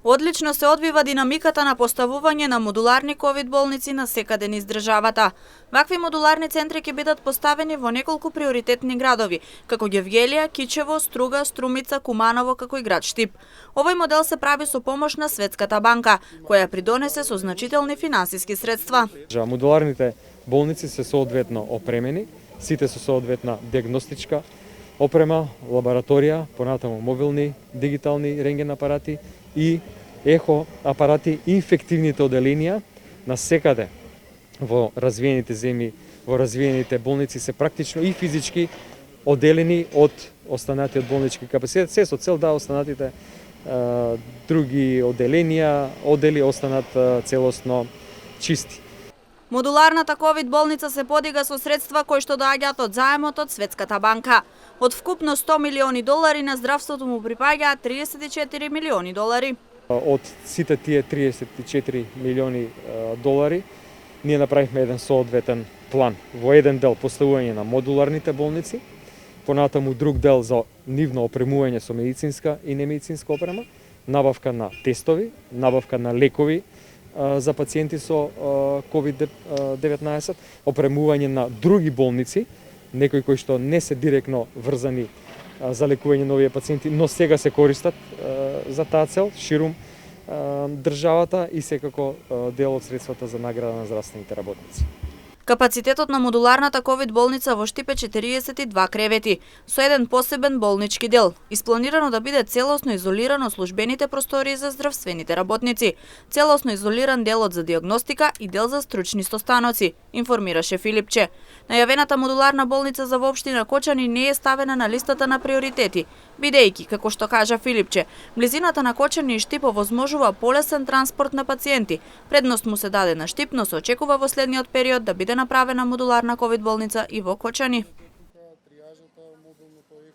Одлично се одвива динамиката на поставување на модуларни ковид болници на секаде низ државата. Вакви модуларни центри ќе бидат поставени во неколку приоритетни градови, како Гевгелија, Кичево, Струга, Струмица, Куманово, како и град Штип. Овој модел се прави со помош на Светската банка, која придонесе со значителни финансиски средства. Модуларните болници се соодветно опремени, сите со соодветна диагностичка опрема, лабораторија, понатаму мобилни дигитални рентген апарати и ехо апарати, инфективните оделенија на секаде во развиените земји, во развиените болници се практично и физички оделени од останатиот болнички капацитет, се со цел да останатите други оделенија, одели останат целосно чисти. Модуларната ковид болница се подига со средства кои што доаѓаат од заемот од Светската банка. Од вкупно $100 милиони на здравството му припаѓаат $34 милиони. Од сите тие $34 милиони ние направивме еден соодветен план. Во еден дел поставување на модуларните болници, понатаму друг дел за нивно опремување со медицинска и немедицинска опрема, набавка на тестови, набавка на лекови за пациенти со COVID-19, опремување на други болници, некои кои што не се директно врзани за лекување на овие пациенти, но сега се користат за таа цел, ширум државата и секако дел од средствата за награда на здравствените работници. Капацитетот на модуларната ковид болница во Штип е 42 кревети, со еден посебен болнички дел. Испланирано да биде целосно изолирано службените простории за здравствените работници, целосно изолиран делот за диагностика и дел за стручни состаноци, информираше Филипче. Најавената модуларна болница за општина Кочани не е ставена на листата на приоритети, бидејќи, како што кажа Филипче, близината на Кочани и Штип овозможува полесен транспорт на пациенти. Предност му се даде на Штип, но се очекува во следниот период да биде направена модуларна ковид болница и во Кочани.